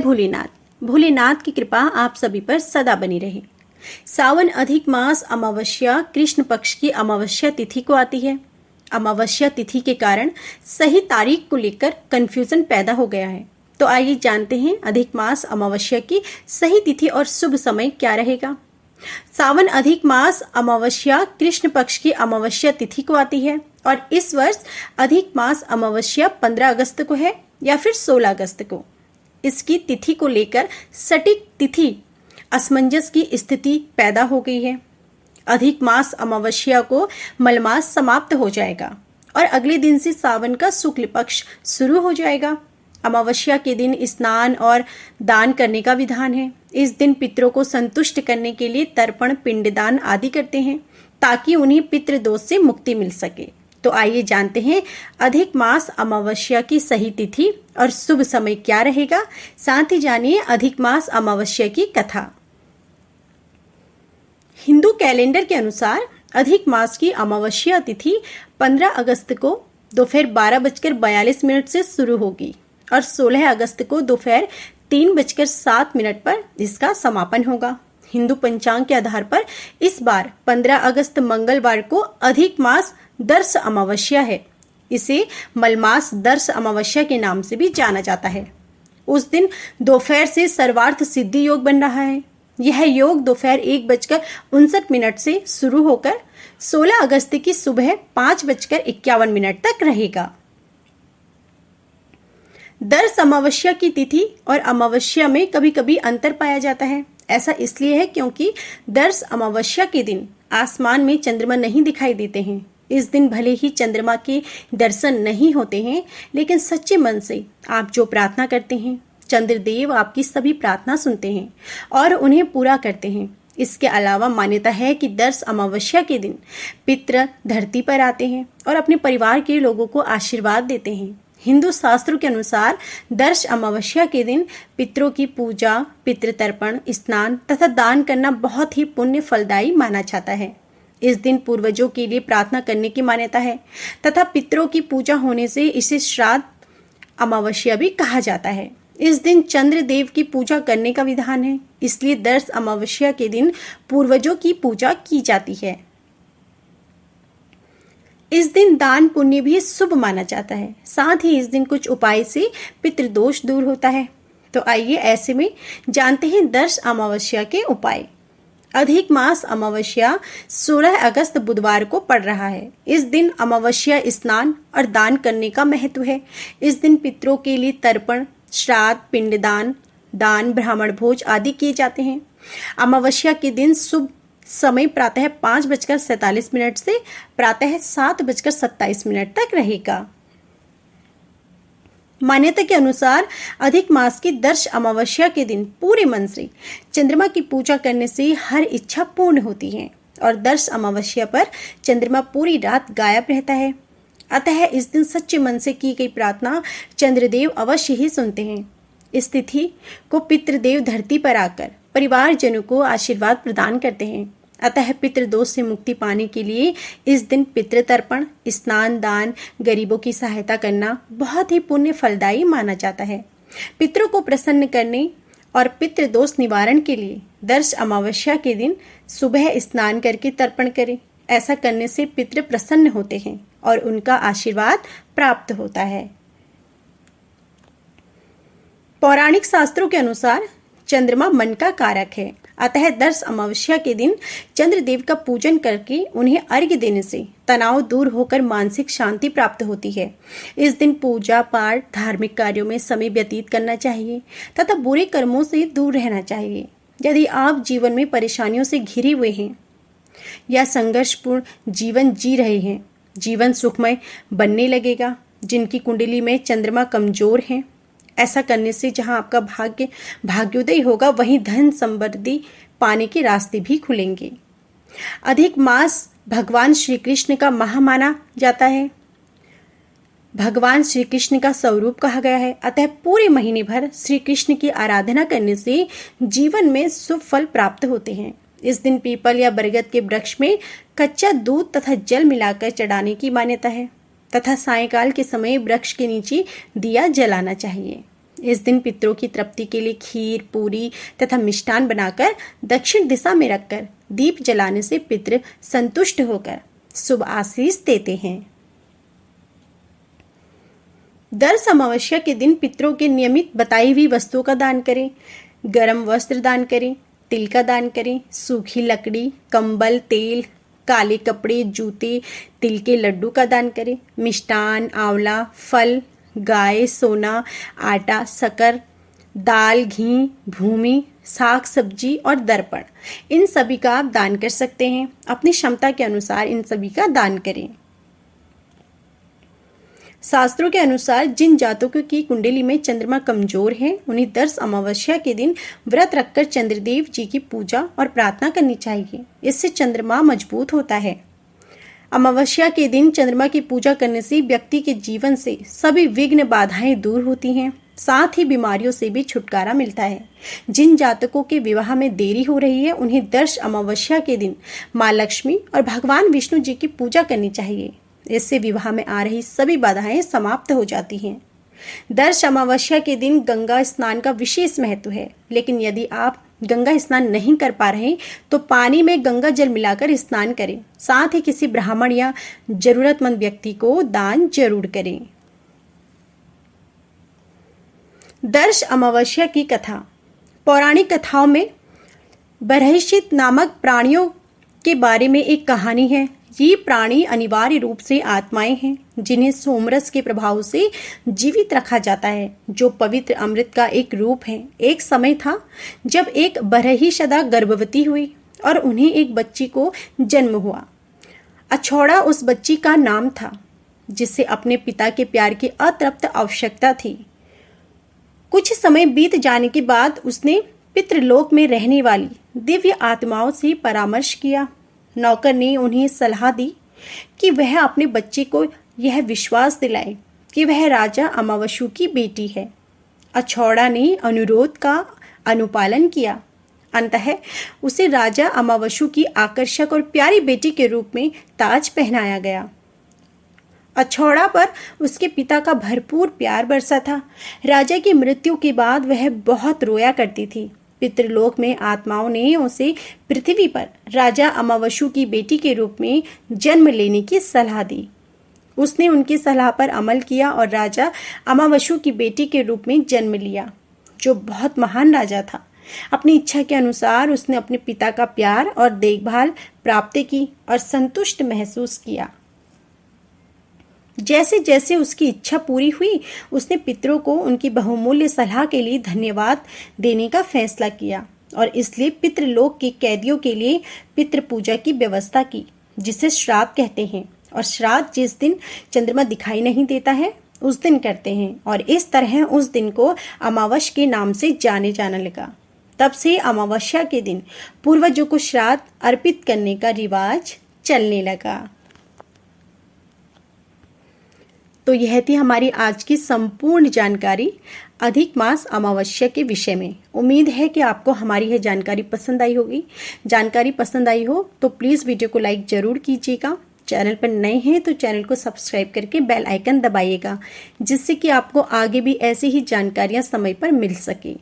भोलेनाथ। भोलेनाथ की कृपा आप सभी पर सदा बनी रहे। सावन अधिक मास अमावस्या कृष्ण पक्ष की अमावस्या तिथि को आती है। अमावस्या तिथि के कारण सही तारीख को लेकर कंफ्यूजन पैदा हो गया है। तो आइए जानते हैं अधिक मास अमावस्या की सही तिथि और शुभ समय क्या रहेगा। सावन अधिक मास अमावस्या कृष्ण पक्ष की अमावस्या तिथि को आती है और इस वर्ष अधिक मास अमावस्या 15 अगस्त को है या फिर 16 अगस्त को। इसकी तिथि को लेकर सटीक तिथि असमंजस की स्थिति पैदा हो गई है। अधिक मास अमावस्या को मलमास समाप्त हो जाएगा और अगले दिन से सावन का शुक्ल पक्ष शुरू हो जाएगा। अमावस्या के दिन स्नान और दान करने का विधान है। इस दिन पितरों को संतुष्ट करने के लिए तर्पण, पिंडदान आदि करते हैं ताकि उन्हें पितृदोष से मुक्ति मिल सके। तो आइए जानते हैं अधिक मास अमावस्या की सही तिथि और शुभ समय क्या रहेगा। साथ ही जानिए अधिक मास अमावस्या की कथा। हिंदू कैलेंडर के अनुसार अधिक मास की अमावस्या तिथि 15 अगस्त को दोपहर 12:42 से शुरू होगी और 16 अगस्त को दोपहर 3:07 पर इसका समापन होगा। हिंदू पंचांग के आधार पर इस बार 15 अगस्त मंगलवार को अधिक मास दर्श अमावस्या है। इसे मलमास दर्श अमावस्या के नाम से भी जाना जाता है। उस दिन दोपहर से सर्वार्थ सिद्धि योग बन रहा है। यह योग दोपहर 1:59 से शुरू होकर 16 अगस्त की सुबह 5:51 तक रहेगा। दर्श अमावस्या की तिथि और अमावस्या में कभी कभी अंतर पाया जाता है। ऐसा इसलिए है क्योंकि दर्श अमावस्या के दिन आसमान में चंद्रमा नहीं दिखाई देते हैं। इस दिन भले ही चंद्रमा के दर्शन नहीं होते हैं, लेकिन सच्चे मन से आप जो प्रार्थना करते हैं चंद्रदेव आपकी सभी प्रार्थना सुनते हैं और उन्हें पूरा करते हैं। इसके अलावा मान्यता है कि दर्श अमावस्या के दिन पितृ धरती पर आते हैं और अपने परिवार के लोगों को आशीर्वाद देते हैं। हिंदू शास्त्रों के अनुसार दर्श अमावस्या के दिन पितरों की पूजा, पितृतर्पण, स्नान तथा दान करना बहुत ही पुण्य फलदायी माना जाता है। इस दिन पूर्वजों के लिए प्रार्थना करने की मान्यता है तथा पितरों की पूजा होने से इसे श्राद्ध अमावस्या भी कहा जाता है। इस दिन चंद्र देव की पूजा करने का विधान है, इसलिए दर्श अमावस्या के दिन पूर्वजों की पूजा की जाती है। इस दिन दान पुण्य भी शुभ माना जाता है। साथ ही इस दिन कुछ उपाय से पितृदोष दूर होता है। तो आइए ऐसे में जानते हैं दर्श अमावस्या के उपाय। अधिक मास अमावस्या 16 अगस्त बुधवार को पड़ रहा है। इस दिन अमावस्या स्नान और दान करने का महत्व है। इस दिन पितरों के लिए तर्पण, श्राद्ध, पिंडदान, दान, ब्राह्मण भोज आदि किए जाते हैं। अमावस्या के दिन शुभ समय प्रातः 5:47 से प्रातः 7:27 तक रहेगा। मान्यता के अनुसार अधिक मास की दर्श अमावस्या के दिन पूरे मन से चंद्रमा की पूजा करने से हर इच्छा पूर्ण होती है और दर्श अमावस्या पर चंद्रमा पूरी रात गायब रहता है। अतः इस दिन सच्चे मन से की गई प्रार्थना चंद्रदेव अवश्य ही सुनते हैं। इस तिथि को पितृदेव धरती पर आकर परिवारजनों को आशीर्वाद प्रदान करते हैं। अतः पितृदोष से मुक्ति पाने के लिए इस दिन पितृतर्पण, स्नान, दान, गरीबों की सहायता करना बहुत ही पुण्य फलदायी माना जाता है। पितरों को प्रसन्न करने और पितृदोष निवारण के लिए दर्श अमावस्या के दिन सुबह स्नान करके तर्पण करें। ऐसा करने से पितृ प्रसन्न होते हैं और उनका आशीर्वाद प्राप्त होता है। पौराणिक शास्त्रों के अनुसार चंद्रमा मन का कारक है। अतः दर्श अमावस्या के दिन चंद्रदेव का पूजन करके उन्हें अर्घ्य देने से तनाव दूर होकर मानसिक शांति प्राप्त होती है। इस दिन पूजा पाठ, धार्मिक कार्यों में समय व्यतीत करना चाहिए तथा बुरे कर्मों से दूर रहना चाहिए। यदि आप जीवन में परेशानियों से घिरे हुए हैं या संघर्षपूर्ण जीवन जी रहे हैं, जीवन सुखमय बनने लगेगा। जिनकी कुंडली में चंद्रमा कमजोर है, ऐसा करने से जहां आपका भाग्योदय होगा, वहीं धन समृद्धि पाने के रास्ते भी खुलेंगे। अधिक मास भगवान श्री कृष्ण का माह माना जाता है। भगवान श्री कृष्ण का स्वरूप कहा गया है। अतः पूरे महीने भर श्री कृष्ण की आराधना करने से जीवन में शुभ फल प्राप्त होते हैं। इस दिन पीपल या बरगद के वृक्ष में कच्चा दूध तथा जल मिलाकर चढ़ाने की मान्यता है तथा सायंकाल के समय वृक्ष के नीचे दिया जलाना चाहिए। इस दिन पितरों की तृप्ति के लिए खीर, पूरी तथा मिष्ठान बनाकर दक्षिण दिशा में रखकर दीप जलाने से पितृ संतुष्ट होकर शुभ आशीष देते हैं। दर अमावस्या के दिन पितरों के नियमित बताई हुई वस्तुओं का दान करें। गर्म वस्त्र दान करें, तिल का दान करें, सूखी लकड़ी, कंबल, तेल, काले कपड़े, जूते, तिल के लड्डू का दान करें। मिष्टान, आंवला, फल, गाय, सोना, आटा, शक्कर, दाल, घी, भूमि, साग सब्जी और दर्पण, इन सभी का आप दान कर सकते हैं। अपनी क्षमता के अनुसार इन सभी का दान करें। शास्त्रों के अनुसार जिन जातकों की कुंडली में चंद्रमा कमजोर है उन्हें दर्श अमावस्या के दिन व्रत रखकर चंद्रदेव जी की पूजा और प्रार्थना करनी चाहिए। इससे चंद्रमा मजबूत होता है। अमावस्या के दिन चंद्रमा की पूजा करने से व्यक्ति के जीवन से सभी विघ्न बाधाएं दूर होती हैं, साथ ही बीमारियों से भी छुटकारा मिलता है। जिन जातकों के विवाह में देरी हो रही है उन्हें दर्श अमावस्या के दिन माँ लक्ष्मी और भगवान विष्णु जी की पूजा करनी चाहिए। इससे विवाह में आ रही सभी बाधाएं समाप्त हो जाती हैं। दर्श अमावस्या के दिन गंगा स्नान का विशेष महत्व है, लेकिन यदि आप गंगा स्नान नहीं कर पा रहे तो पानी में गंगा जल मिलाकर स्नान करें। साथ ही किसी ब्राह्मण या जरूरतमंद व्यक्ति को दान जरूर करें। दर्श अमावस्या की कथा। पौराणिक कथाओं में बरहिषित नामक प्राणियों के बारे में एक कहानी है। ये प्राणी अनिवार्य रूप से आत्माएं हैं जिन्हें सोमरस के प्रभाव से जीवित रखा जाता है, जो पवित्र अमृत का एक रूप है। एक समय था जब एक बरहिषदा गर्भवती हुई और उन्हें एक बच्ची को जन्म हुआ। अछौड़ा उस बच्ची का नाम था, जिसे अपने पिता के प्यार की अतृप्त आवश्यकता थी। कुछ समय बीत जाने के बाद उसने पितृलोक में रहने वाली दिव्य आत्माओं से परामर्श किया। नौकर ने उन्हें सलाह दी कि वह अपने बच्चे को यह विश्वास दिलाए कि वह राजा अमावस्यु की बेटी है। अछौड़ा ने अनुरोध का अनुपालन किया। अंततः उसे राजा अमावस्यु की आकर्षक और प्यारी बेटी के रूप में ताज पहनाया गया। अछौड़ा पर उसके पिता का भरपूर प्यार बरसा था। राजा की मृत्यु के बाद वह बहुत रोया करती थी। पितृलोक में आत्माओं ने उसे पृथ्वी पर राजा अमावस्यु की बेटी के रूप में जन्म लेने की सलाह दी। उसने उनकी सलाह पर अमल किया और राजा अमावस्यु की बेटी के रूप में जन्म लिया, जो बहुत महान राजा था। अपनी इच्छा के अनुसार उसने अपने पिता का प्यार और देखभाल प्राप्त की और संतुष्ट महसूस किया। जैसे जैसे उसकी इच्छा पूरी हुई, उसने पितरों को उनकी बहुमूल्य सलाह के लिए धन्यवाद देने का फैसला किया और इसलिए पितृलोक के कैदियों के लिए पितृ पूजा की व्यवस्था की, जिसे श्राद्ध कहते हैं। और श्राद्ध जिस दिन चंद्रमा दिखाई नहीं देता है उस दिन करते हैं, और इस तरह उस दिन को अमावस्या के नाम से जाने जाने लगा। तब से अमावस्या के दिन पूर्वजों को श्राद्ध अर्पित करने का रिवाज चलने लगा। तो यह थी हमारी आज की संपूर्ण जानकारी अधिक मास अमावस्या के विषय में। उम्मीद है कि आपको हमारी यह जानकारी पसंद आई होगी। जानकारी पसंद आई हो तो प्लीज़ वीडियो को लाइक ज़रूर कीजिएगा। चैनल पर नए हैं तो चैनल को सब्सक्राइब करके बेल आइकन दबाइएगा, जिससे कि आपको आगे भी ऐसी ही जानकारियाँ समय पर मिल सके।